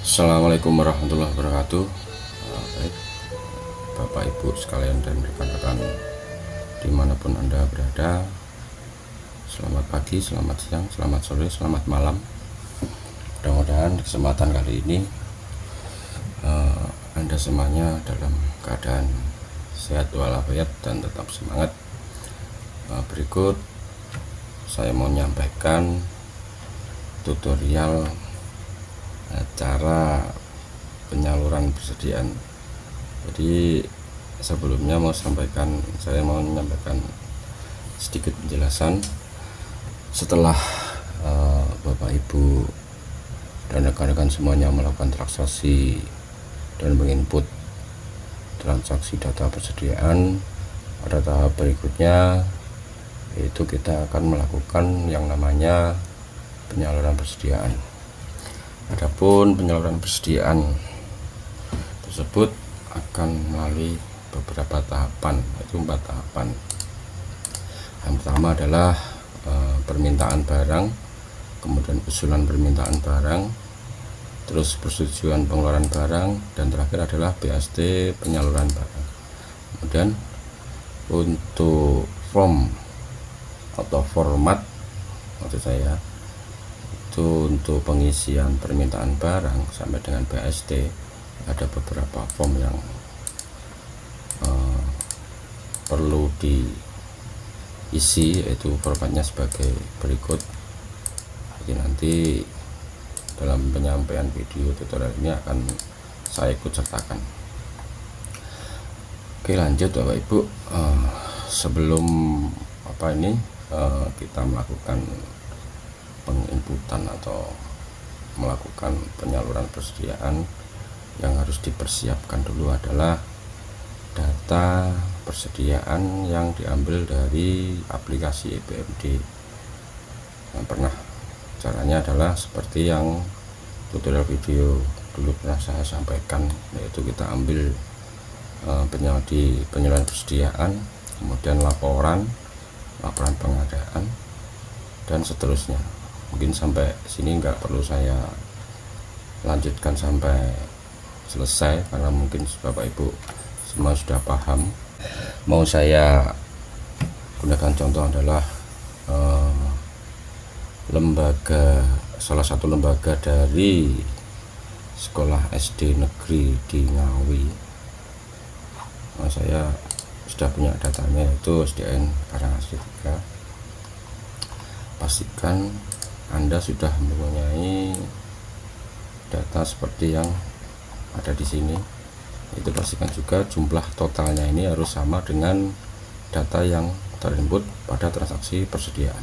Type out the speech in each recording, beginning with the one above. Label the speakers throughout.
Speaker 1: Assalamualaikum warahmatullahi wabarakatuh. Baik Bapak Ibu sekalian dan rekan-rekan dimanapun Anda berada, selamat pagi, selamat siang, selamat sore, selamat malam. Mudah-mudahan kesempatan kali ini Anda semuanya dalam keadaan sehat walafiat dan tetap semangat. Berikut saya mau menyampaikan tutorial cara penyaluran persediaan. Jadi sebelumnya saya mau menyampaikan sedikit penjelasan setelah Bapak Ibu dan rekan-rekan semuanya melakukan transaksi dan menginput transaksi data persediaan. Pada tahap berikutnya yaitu kita akan melakukan yang namanya penyaluran persediaan. Adapun penyaluran persediaan tersebut akan melalui beberapa tahapan, yaitu 4 tahapan. Yang pertama adalah permintaan barang, kemudian usulan permintaan barang, terus persetujuan pengeluaran barang, dan terakhir adalah BST penyaluran barang. Kemudian untuk form atau format maksud saya itu untuk pengisian permintaan barang sampai dengan BST ada beberapa form yang perlu diisi, yaitu formatnya sebagai berikut. Jadi nanti dalam penyampaian video tutorial ini akan saya ikut sertakan. Oke, lanjut Bapak Ibu. Sebelum kita melakukan penginputan atau melakukan penyaluran persediaan, yang harus dipersiapkan dulu adalah data persediaan yang diambil dari aplikasi EBMD. Caranya adalah seperti yang tutorial video dulu pernah saya sampaikan, yaitu kita ambil penyaluran persediaan, kemudian laporan pengadaan, dan seterusnya. Mungkin sampai sini nggak perlu saya lanjutkan sampai selesai karena mungkin Bapak Ibu semua sudah paham. Mau saya gunakan contoh adalah salah satu lembaga dari sekolah SD negeri di Ngawi. Saya sudah punya datanya, yaitu SDN Karangasem 3. Pastikan Anda sudah mempunyai data seperti yang ada di sini. Itu pastikan juga jumlah totalnya ini harus sama dengan data yang terinput pada transaksi persediaan.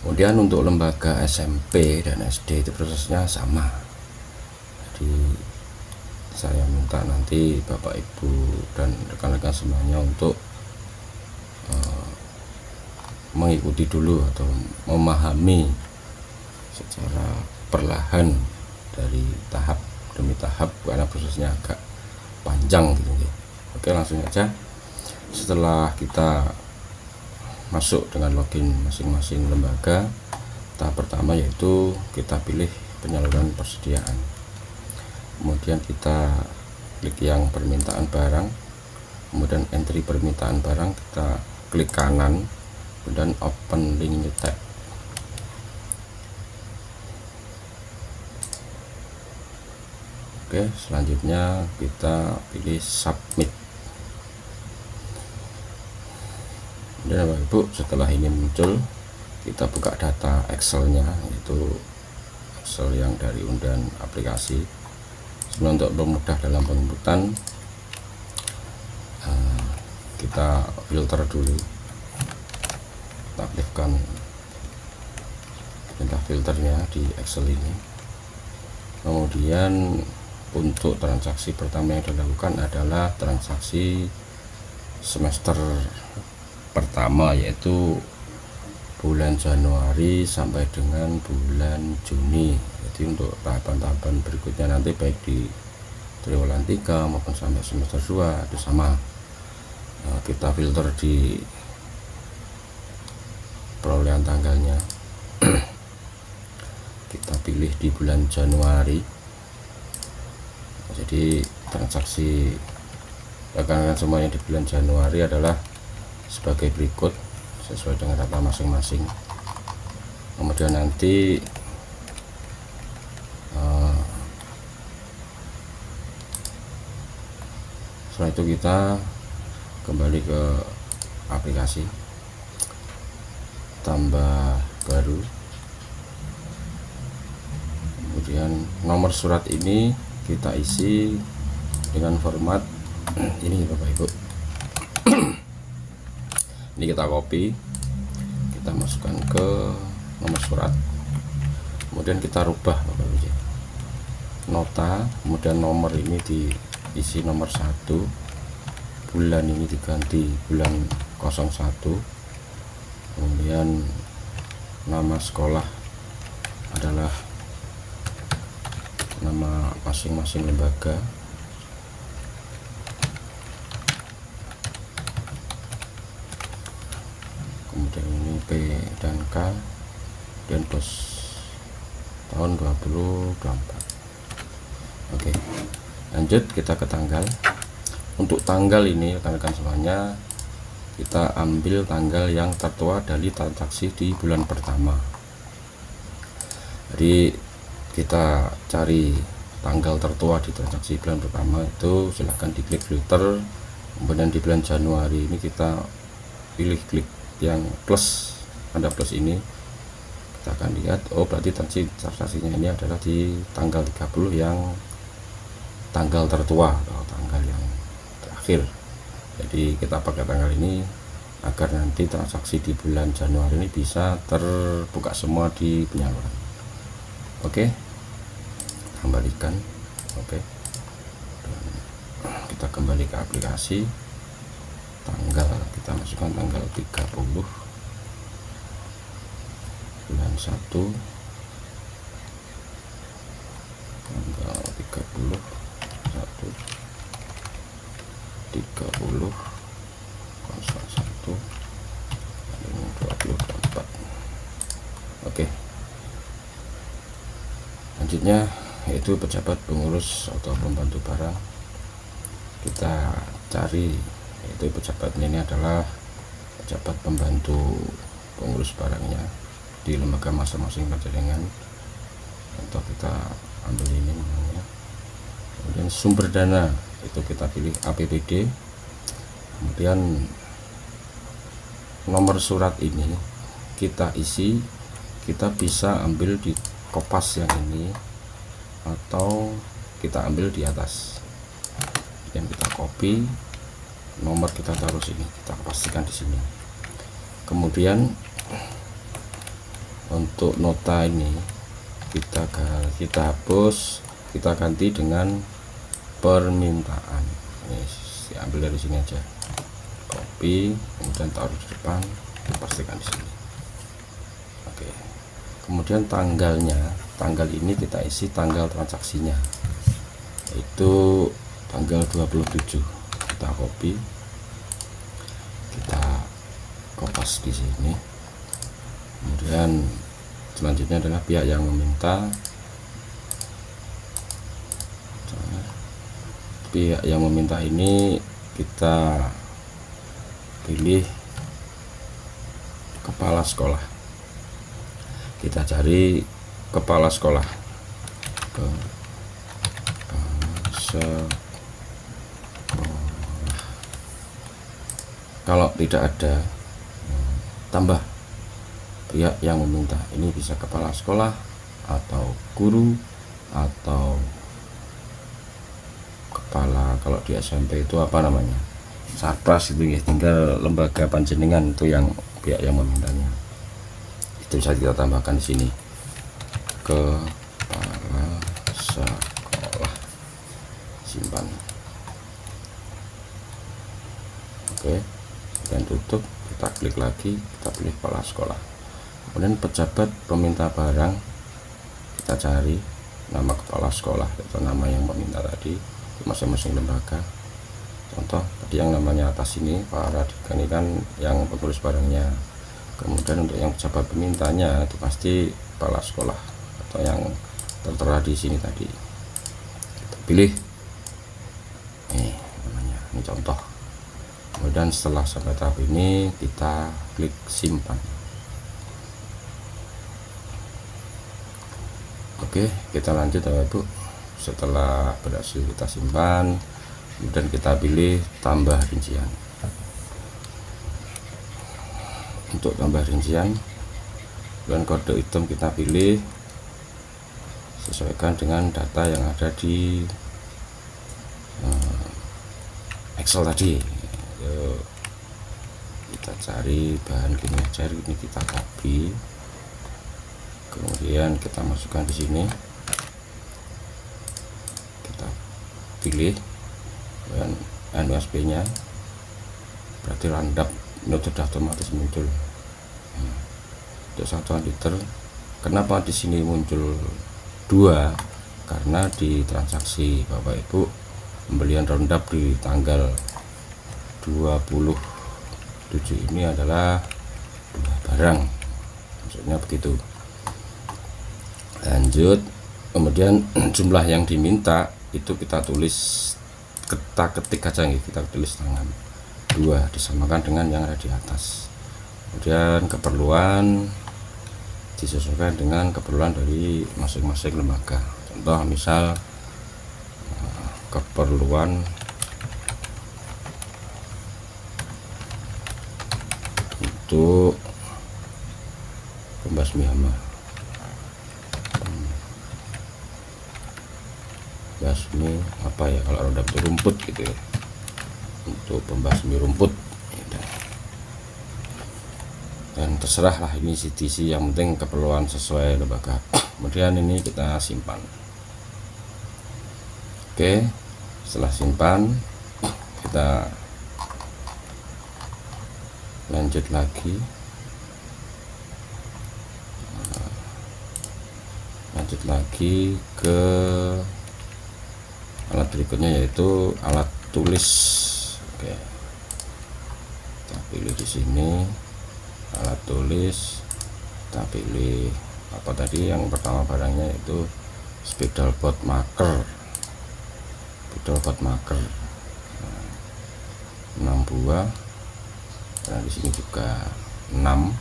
Speaker 1: Kemudian untuk lembaga SMP dan SD itu prosesnya sama. Jadi saya minta nanti Bapak Ibu dan rekan-rekan semuanya untuk mengikuti dulu atau memahami secara perlahan dari tahap demi tahap karena prosesnya agak panjang gitu. Oke, langsung aja. Setelah kita masuk dengan login masing-masing lembaga, tahap pertama yaitu kita pilih penyaluran persediaan. Kemudian kita klik yang permintaan barang, kemudian entry permintaan barang, kita klik kanan, dan open link new tab. Oke, selanjutnya kita pilih submit. Dan Bapak Ibu, setelah ini muncul, kita buka data Excel-nya, yaitu Excel yang dari undangan aplikasi. Sebenarnya untuk mempermudah dalam penginputan, kita filter dulu. Kita aktifkan perintah filternya di Excel ini. Kemudian untuk transaksi pertama yang dilakukan adalah transaksi semester pertama, yaitu bulan Januari sampai dengan bulan Juni. Jadi untuk tahapan-tahapan berikutnya nanti baik di triwulan 3 maupun sampai semester 2 itu sama. Kita filter di perolehan tanggalnya. Kita pilih di bulan Januari. Jadi transaksi rekan-rekan semuanya di bulan Januari adalah sebagai berikut sesuai dengan data masing-masing. Kemudian nanti setelah itu kita kembali ke aplikasi, tambah baru, kemudian nomor surat ini kita isi dengan format ini Bapak Ibu. Ini kita copy, kita masukkan ke nomor surat, kemudian kita rubah Bapak Ibu, nota, kemudian nomor ini diisi nomor 1, bulan ini diganti bulan 01, kemudian nama sekolah adalah nama masing-masing lembaga, kemudian ini P dan K, dan bos tahun 2024. Oke, lanjut kita ke tanggal. Untuk tanggal ini rekan-rekan semuanya, kita ambil tanggal yang tertua dari transaksi di bulan pertama. Jadi kita cari tanggal tertua di transaksi bulan pertama itu, silahkan diklik filter. Kemudian di bulan Januari ini kita pilih klik yang plus, ada plus ini, kita akan lihat oh berarti transaksinya ini adalah di tanggal 30 yang tanggal tertua atau tanggal yang terakhir. Jadi kita pakai tanggal ini agar nanti transaksi di bulan Januari ini bisa terbuka semua di penyaluran. Oke, kembalikan. Oke, dan kita kembali ke aplikasi. Tanggal kita masukkan tanggal 30 bulan 1, tanggal 30 30 01 24. Oke, selanjutnya yaitu pejabat pengurus atau pembantu barang. Kita cari, yaitu pejabatnya ini adalah pejabat pembantu pengurus barangnya di lembaga masing-masing perjaringan. Contoh kita ambil ini namanya. Kemudian sumber dana itu kita pilih APBD. Kemudian nomor surat ini kita isi, kita bisa ambil di kopas yang ini atau kita ambil di atas. Yang kita copy, nomor kita taruh sini, kita pastikan di sini. Kemudian untuk nota ini kita hapus, kita ganti dengan permintaan. Ini diambil dari sini aja, copy, kemudian taruh di depan, dipastikan di sini. Oke, kemudian tanggal ini kita isi tanggal transaksinya, itu tanggal 27. Kita copy, kita kopas di sini. Kemudian selanjutnya adalah pihak yang meminta. Pihak yang meminta ini kita pilih kepala sekolah. Kita cari kepala sekolah, kalau tidak ada, tambah pihak yang meminta. Ini bisa kepala sekolah atau guru atau kepala, kalau di SMP itu apa namanya, sarpras itu ya, tinggal lembaga panjenengan itu yang pihak yang memintanya. Itu bisa kita tambahkan di sini, kepala sekolah, simpan. Oke, dan tutup. Kita klik lagi, kita pilih kepala sekolah. Kemudian pejabat peminta barang, kita cari nama kepala sekolah atau nama yang meminta tadi masing-masing lembaga. Contoh tadi yang namanya atas ini Pak Radika, ini kan yang pengurus barangnya. Kemudian untuk yang pejabat pemintanya itu pasti kepala sekolah atau yang tertera di sini tadi. Kita pilih nih namanya, ini contoh. Kemudian setelah sampai tahap ini kita klik simpan. Oke, kita lanjut Bapak Ibu. Setelah berhasil kita simpan, kemudian kita pilih tambah rincian. Untuk tambah rincian dan kode item kita pilih sesuaikan dengan data yang ada di Excel tadi. Yuk, kita cari bahan gini aja, ini kita copy, kemudian kita masukkan di sini, kita pilih dan NUSB nya berarti landap, ini sudah otomatis muncul. Untuk satuan liter, kenapa di sini muncul 2? Karena di transaksi Bapak Ibu pembelian roundup di tanggal 27 ini adalah 2 barang, maksudnya begitu. Lanjut, kemudian jumlah yang diminta itu kita tulis, kita ketik aja nih, kita tulis tangan 2 disamakan dengan yang ada di atas. Kemudian keperluan disesuaikan dengan keperluan dari masing-masing lembaga. Contoh misal keperluan untuk pembasmi hama, basmi apa ya, kalau roda itu rumput gitu ya, untuk pembasmi rumput. Dan terserah lah, ini CTC, yang penting keperluan sesuai lembaga. Kemudian ini kita simpan. Oke, setelah simpan kita lanjut lagi, ke alat berikutnya, yaitu alat tulis. Oke, kita pilih di sini alat tulis, kita pilih apa tadi yang pertama barangnya, itu spidol board marker. 6 buah. Nah, di sini juga 6.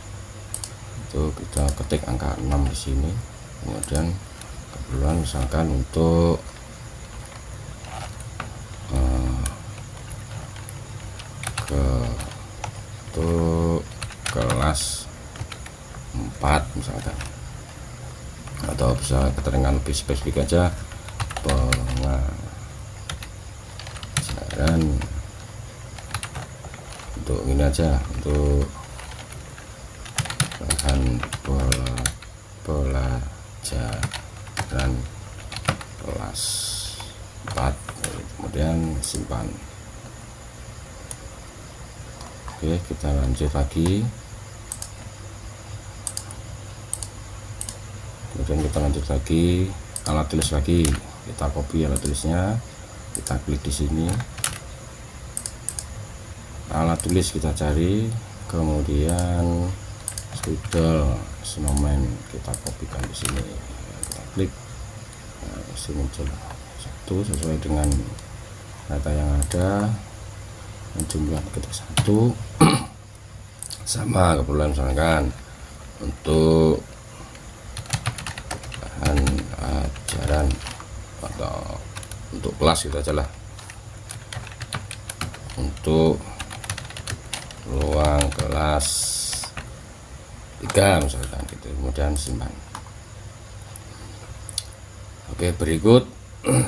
Speaker 1: Itu kita ketik angka 6 di sini. Kemudian keperluan misalkan untuk kelas 4 misalkan, atau bisa keterangan lebih spesifik aja, pengajaran untuk ini aja, untuk bahan pelajaran kelas 4. Kemudian simpan. Oke, kita lanjut lagi. Kemudian kita lanjut lagi, alat tulis lagi, kita copy alat tulisnya, kita klik di sini, alat tulis kita cari, kemudian spidol snowman kita kopikan di sini, kita klik, nah, muncul 1 sesuai dengan data yang ada, jumlah ketik 1 sama keperluan misalkan untuk bahan ajaran atau untuk kelas gitu aja lah, untuk ruang kelas 3 misalkan gitu. Kemudian simpan. Oke, berikut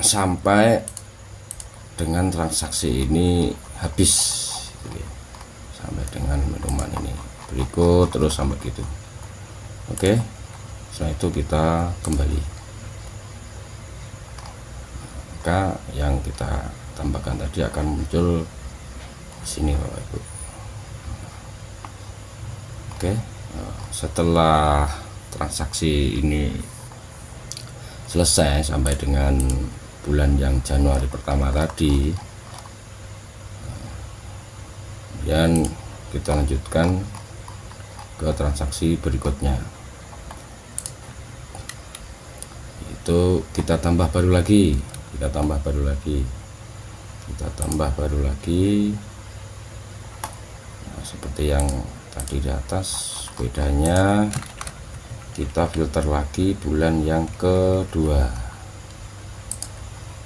Speaker 1: sampai dengan transaksi ini habis gitu, sampai dengan minuman ini berikut terus sampai gitu. Oke, setelah itu kita kembali, maka yang kita tambahkan tadi akan muncul di sini Bapak Ibu. Oke, setelah transaksi ini selesai sampai dengan bulan yang Januari pertama tadi, kemudian kita lanjutkan ke transaksi berikutnya. itu kita tambah baru lagi, nah, seperti yang tadi di atas. Bedanya kita filter lagi bulan yang kedua.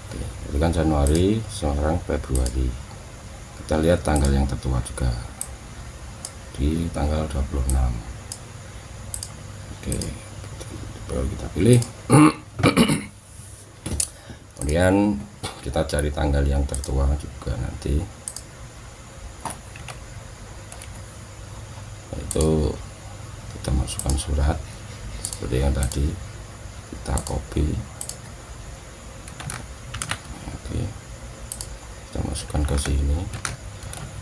Speaker 1: Oke, itu kan Januari, sekarang Februari. Kita lihat tanggal yang tertua juga di tanggal 26. Oke, baru kita pilih. Kemudian kita cari tanggal yang tertua juga nanti, yaitu kita masukkan surat seperti yang tadi, kita copy. Oke, kita masukkan ke sini.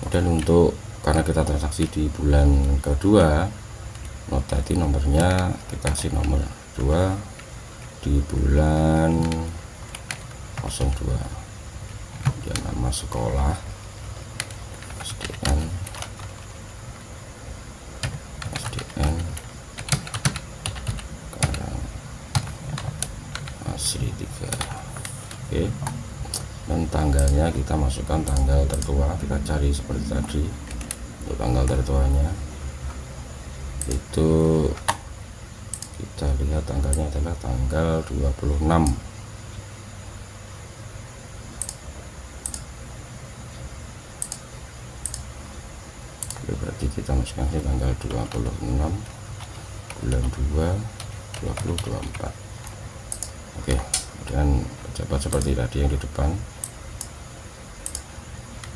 Speaker 1: Kemudian untuk karena kita transaksi di bulan kedua, nota itu nomornya kita kasih nomor 2 di bulan 02. Kemudian nama sekolah SDN asli 3. Oke, dan tanggalnya kita masukkan tanggal tertua, kita cari seperti tadi. Untuk tanggal tertuanya itu kita lihat tanggalnya adalah tanggal 26. Berarti kita masukkan tanggal 26 bulan 2 2024. Oke, kemudian pejabat seperti tadi yang di depan.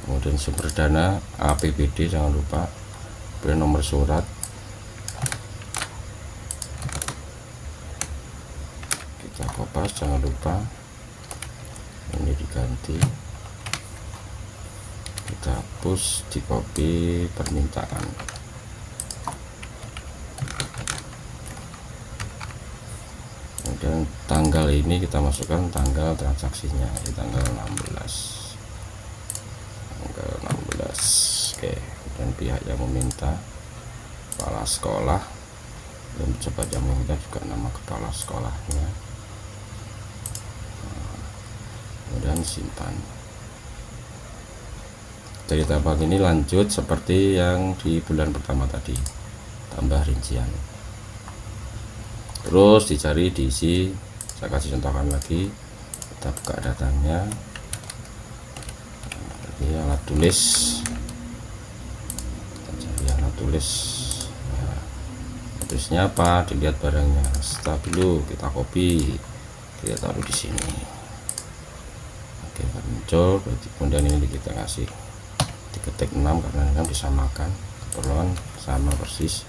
Speaker 1: Kemudian sumber dana APBD jangan lupa, kemudian nomor surat kita kopas, jangan lupa ini diganti, kita hapus, di copy permintaan. Kemudian tanggal ini kita masukkan tanggal transaksinya di tanggal 16. Oke, dan pihak yang meminta kepala sekolah, dan pejabat yang meminta juga nama kepala sekolahnya. Kemudian simpan. Dari tahap ini lanjut seperti yang di bulan pertama tadi, tambah rincian, terus dicari, diisi. Saya kasih contohkan lagi, kita buka datanya. Ini alat tulis, kita cari alat tulis. Nah, tulisnya apa? Dilihat barangnya, stabilo, kita copy, kita taruh di sini. Oke, muncul. Kemudian ini kita kasih diketik 6 karena ini kan disamakan, keperluan sama persis,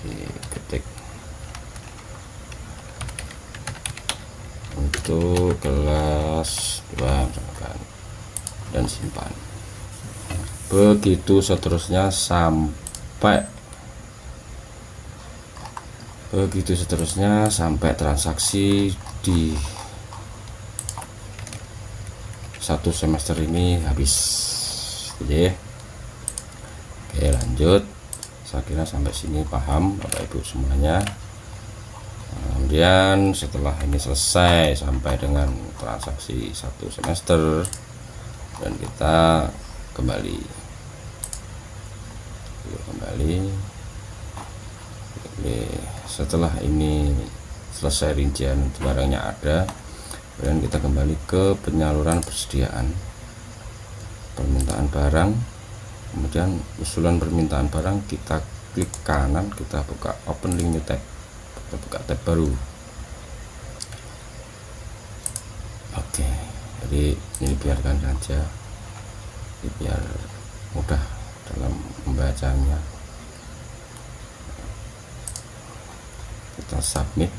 Speaker 1: diketik untuk kelas 2 misalkan, dan simpan. Begitu seterusnya sampai transaksi di satu semester ini habis. Oke, lanjut. Saya kira sampai sini paham Bapak Ibu semuanya. Kemudian setelah ini selesai sampai dengan transaksi satu semester, dan kita kembali. Setelah ini selesai rincian barangnya ada, kemudian kita kembali ke penyaluran persediaan, permintaan barang. Kemudian usulan permintaan barang, kita klik kanan, kita buka open link new tab, kita buka tab baru. Oke, jadi ini biarkan saja, biar mudah dalam membacanya. Kita submit.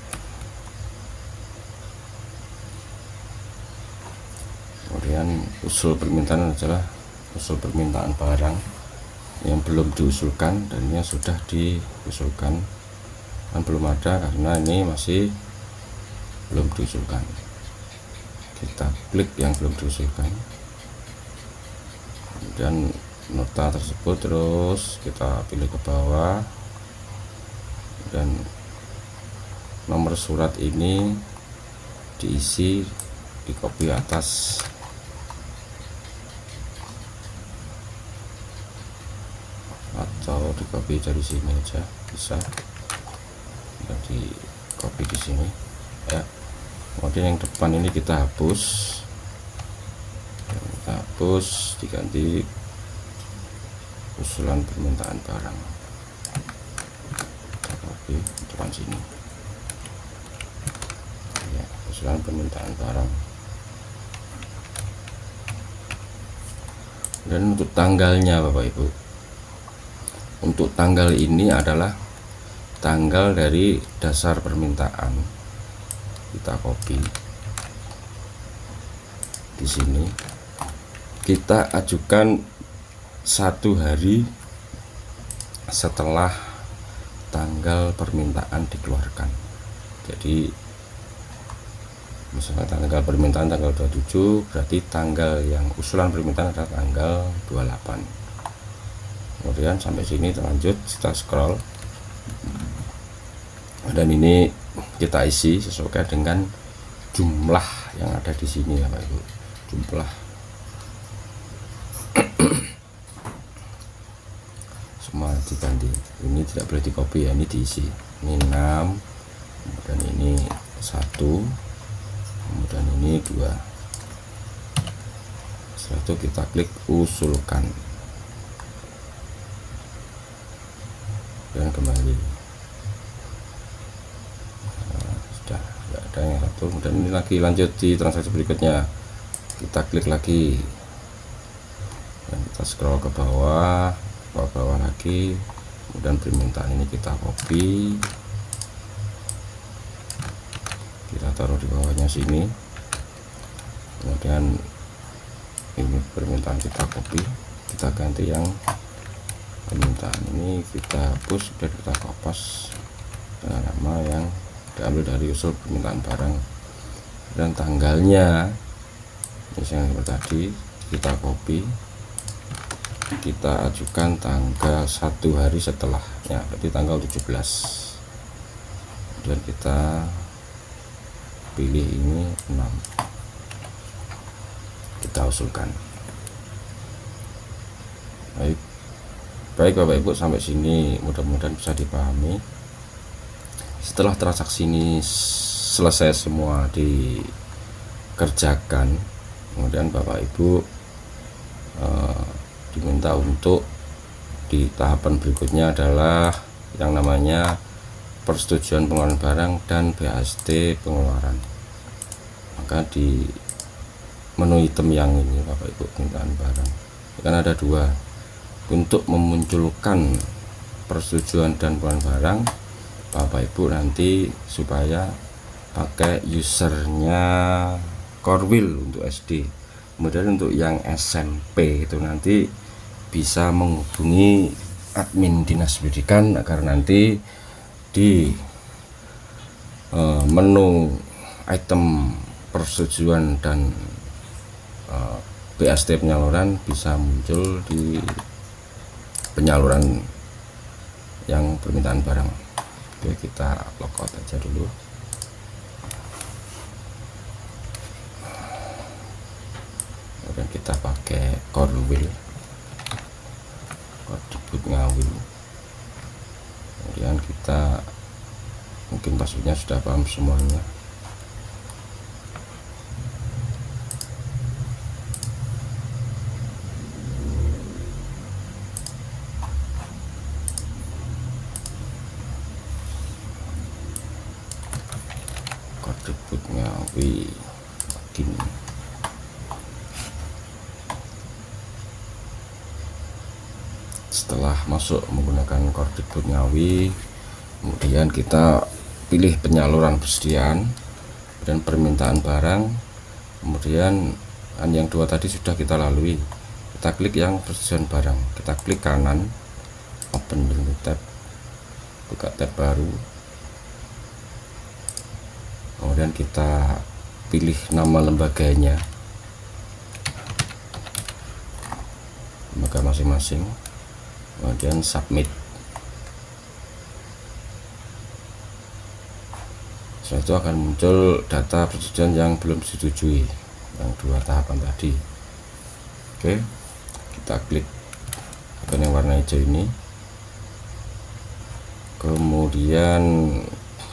Speaker 1: Kemudian usul permintaan adalah usul permintaan barang yang belum diusulkan dan yang sudah diusulkan, kan belum ada karena ini masih belum diusulkan. Kita klik yang belum diusulkan, kemudian nota tersebut terus kita pilih ke bawah, dan nomor surat ini diisi, di copy atas, atau di copy dari sini aja bisa, dan di copy di sini ya. Kemudian yang depan ini kita hapus, diganti usulan permintaan barang, kita copy depan sini ya, usulan permintaan barang. Dan untuk tanggalnya Bapak Ibu, untuk tanggal ini adalah tanggal dari dasar permintaan, kita copy di sini, kita ajukan 1 hari setelah tanggal permintaan dikeluarkan. Jadi misalnya tanggal permintaan tanggal 27, berarti tanggal yang usulan permintaan adalah tanggal 28. Kemudian sampai sini lanjut, kita scroll, dan ini kita isi sesuai dengan jumlah yang ada di sini ya Pak Ibu, jumlah semua diganti. Ini tidak boleh di copy ya, ini diisi. Ini 6, kemudian ini 1, kemudian ini 2. Setelah itu kita klik usulkan dan kembali. Sudah nggak ada yang 1, kemudian ini lagi lanjut di transaksi berikutnya, kita klik lagi dan kita scroll ke bawah lagi, kemudian permintaan ini kita copy, kita taruh di bawahnya sini, kemudian ini permintaan kita copy, kita ganti yang permintaan ini, kita hapus dan kita kopas dengan nama yang diambil dari usul permintaan barang. Dan tanggalnya misalnya seperti tadi, kita copy, kita ajukan tanggal 1 hari setelahnya, berarti tanggal 17. Kemudian kita pilih ini 6, kita usulkan. Baik Bapak Ibu, sampai sini mudah-mudahan bisa dipahami. Setelah transaksi ini selesai semua dikerjakan, kemudian Bapak Ibu diminta untuk di tahapan berikutnya adalah yang namanya persetujuan pengeluaran barang dan BHST pengeluaran. Maka di menu item yang ini Bapak Ibu, permintaan barang, kan ada 2. Untuk memunculkan persetujuan dan pengeluaran barang, Bapak Ibu nanti supaya pakai usernya Corwil untuk SD. Kemudian untuk yang SMP itu nanti bisa menghubungi admin dinas pendidikan agar nanti di menu item persetujuan dan BHST penyaluran bisa muncul di penyaluran yang permintaan barang. Oke, kita logout aja dulu. Dan kita pakai Corwil, Kordibut Ngawil. Kemudian kita mungkin passwordnya sudah paham semuanya. Kordibut Ngawi login. Setelah masuk menggunakan Kordibut Ngawi, kemudian kita pilih penyaluran persediaan dan permintaan barang. Kemudian yang 2 tadi sudah kita lalui, kita klik yang persetujuan barang, kita klik kanan, open new tab, buka tab baru. Kemudian kita pilih nama lembaganya, lembaga masing-masing, kemudian submit. Setelah itu akan muncul data persetujuan yang belum disetujui, yang 2 tahapan tadi. Oke, kita klik icon yang warna hijau ini, kemudian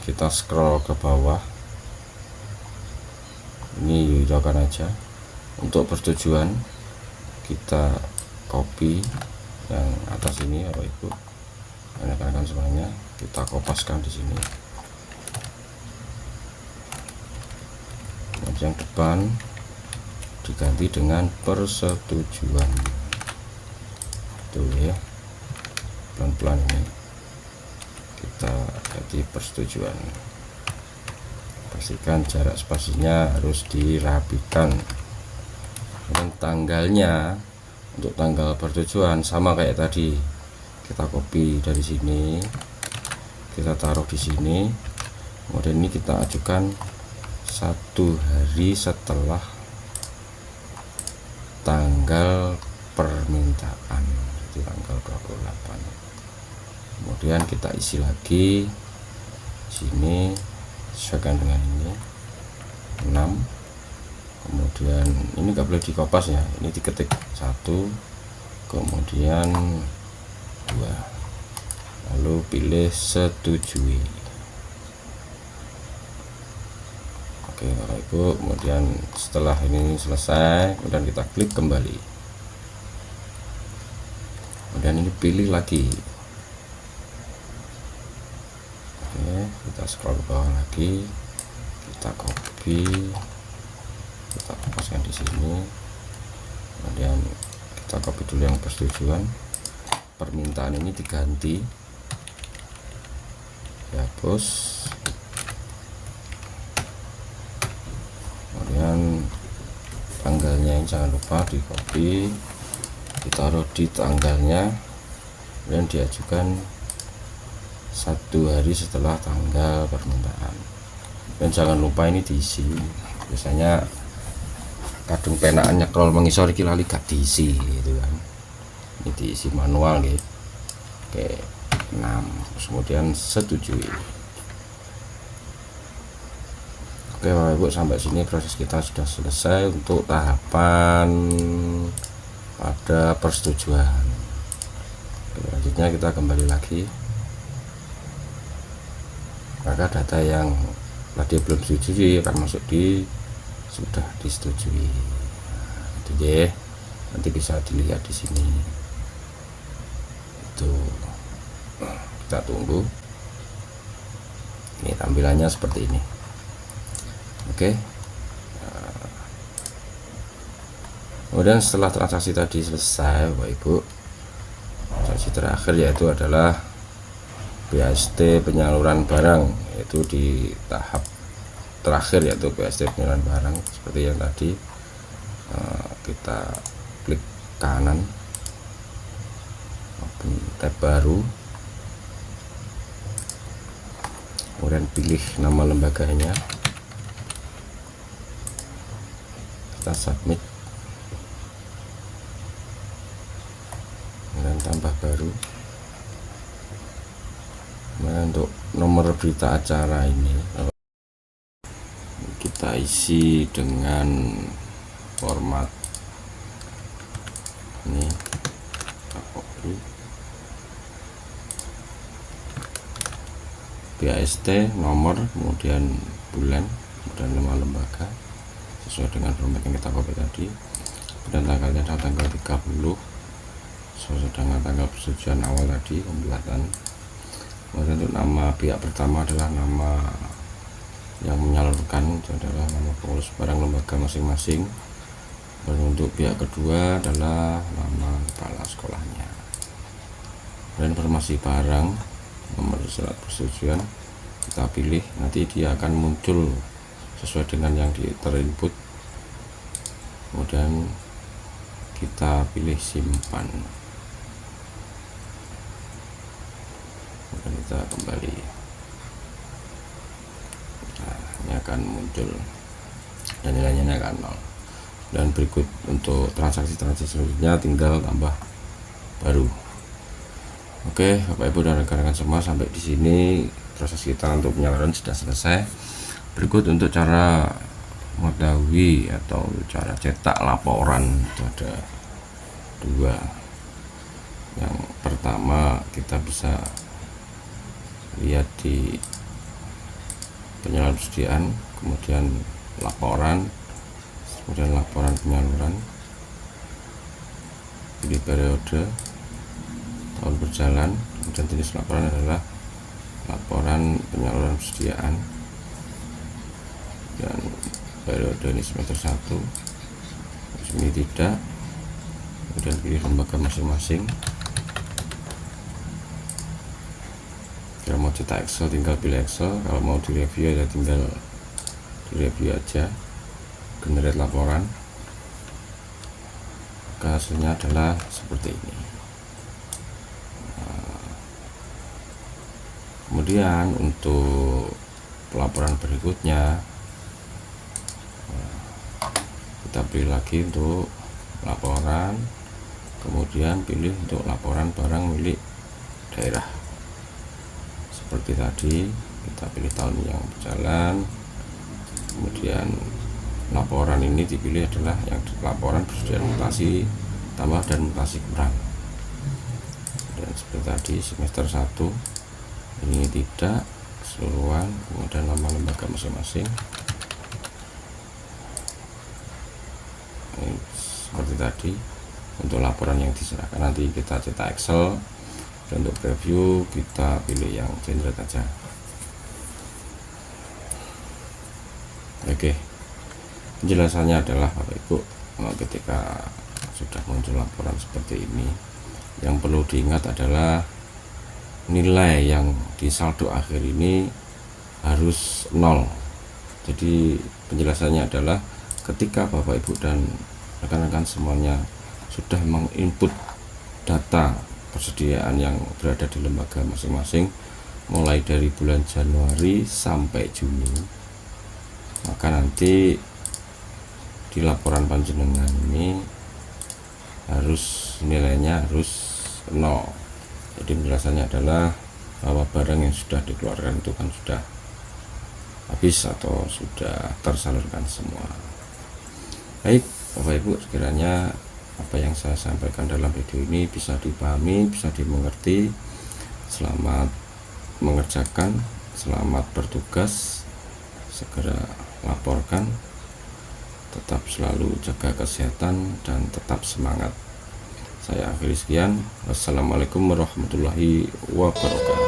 Speaker 1: kita scroll ke bawah. Ini hidupkan aja. Untuk persetujuan kita copy yang atas ini, Bapak Ibu, rekan-rekan semuanya, kita kopaskan di sini. Yang depan diganti dengan persetujuan. Tuh ya, pelan-pelan ini kita ganti persetujuan. Pastikan jarak spasinya harus dirapikan. Dan tanggalnya, untuk tanggal persetujuan sama kayak tadi, kita copy dari sini, kita taruh di sini, kemudian ini kita ajukan 1 hari setelah tanggal permintaan, jadi tanggal 28. Kemudian kita isi lagi sini, sesuaikan dengan ini 6. Kemudian ini nggak boleh dikopas ya, ini diketik 1, kemudian 2, lalu pilih setujui. Oke Bapak Ibu, kemudian setelah ini selesai, kemudian kita klik kembali, kemudian ini pilih lagi. Oke, kita scroll ke bawah lagi, kita copy, kita pasang di sini, kemudian kita copy dulu yang persetujuan, permintaan ini diganti, dihapus, kemudian tanggalnya ini jangan lupa di copy, ditaruh di tanggalnya, dan diajukan 1 hari setelah tanggal permintaan. Dan jangan lupa ini diisi, biasanya kadung penaan nyekrol mengisor iki lali gak diisi gitu kan, ini diisi manual gitu. Oke, 6, terus kemudian setujui. Oke Bapak Ibu, sampai sini proses kita sudah selesai untuk tahapan pada persetujuan. Oke, selanjutnya kita kembali lagi, maka data yang tadi belum disetujui akan masuk di sudah disetujui. Nah, itu deh, nanti bisa dilihat di sini. Itu kita tunggu. Ini tampilannya seperti ini. Oke, kemudian setelah transaksi tadi selesai Bapak Ibu, transaksi terakhir yaitu adalah BAST penyaluran barang, yaitu di tahap terakhir yaitu BAST penyaluran barang. Seperti yang tadi, kita klik kanan, open tab baru, kemudian pilih nama lembaganya, kita submit, dan tambah baru. Nah, untuk nomor berita acara ini kita isi dengan format ini, kita copy BAST nomor, kemudian bulan, kemudian nama lembaga sesuai dengan format yang kita copy tadi, dan tanggalnya adalah tanggal 30 sesuai dengan tanggal persetujuan awal tadi pembuatan. Kemudian untuk nama pihak pertama adalah nama yang menyalurkan, itu adalah nama pengurus barang lembaga masing-masing, dan untuk pihak kedua adalah nama kepala sekolahnya. Dan informasi barang, nomor surat persetujuan kita pilih, nanti dia akan muncul sesuai dengan yang terinput. Kemudian kita pilih simpan, kemudian kita kembali. Nah, ini akan muncul dan nilainya ini akan 0. Dan berikut untuk transaksi-transaksi selanjutnya tinggal tambah baru. Oke Bapak Ibu dan rekan-rekan semua, sampai di sini proses kita untuk penyaluran sudah selesai. Berikut untuk cara mengetahui atau cara cetak laporan itu ada dua. Yang pertama, kita bisa lihat di penyaluran persediaan, kemudian laporan, kemudian laporan penyaluran, pilih periode, tahun berjalan, kemudian jenis laporan adalah laporan penyaluran persediaan, dan periode ini semester 1, ini tidak, kemudian pilih lembaga masing-masing. Kalau mau cetak Excel tinggal pilih Excel, kalau mau direview ya tinggal direview aja, generate laporan. Hasilnya adalah seperti ini. Kemudian untuk pelaporan berikutnya kita pilih lagi untuk laporan, kemudian pilih untuk laporan barang milik daerah. Seperti tadi, kita pilih tahun yang berjalan, kemudian laporan ini dipilih adalah yang laporan persediaan mutasi tambah dan mutasi kurang. Dan seperti tadi, semester 1 ini tidak, keseluruhan, kemudian nama lembaga masing-masing. Seperti tadi, untuk laporan yang diserahkan nanti kita cetak Excel, dan untuk preview kita pilih yang generate aja. Oke, penjelasannya adalah Bapak Ibu, ketika sudah muncul laporan seperti ini, yang perlu diingat adalah nilai yang di saldo akhir ini harus 0. Jadi penjelasannya adalah ketika Bapak Ibu dan rekan-rekan semuanya sudah menginput data persediaan yang berada di lembaga masing-masing mulai dari bulan Januari sampai Juni, maka nanti di laporan panjenengan ini harus nilainya harus 0. Jadi penjelasannya adalah bahwa barang yang sudah dikeluarkan itu kan sudah habis atau sudah tersalurkan semua. Baik Bapak Ibu, sekiranya apa yang saya sampaikan dalam video ini bisa dipahami, bisa dimengerti. Selamat mengerjakan, selamat bertugas, segera laporkan, tetap selalu jaga kesehatan dan tetap semangat. Saya akhiri sekian. Wassalamualaikum warahmatullahi wabarakatuh.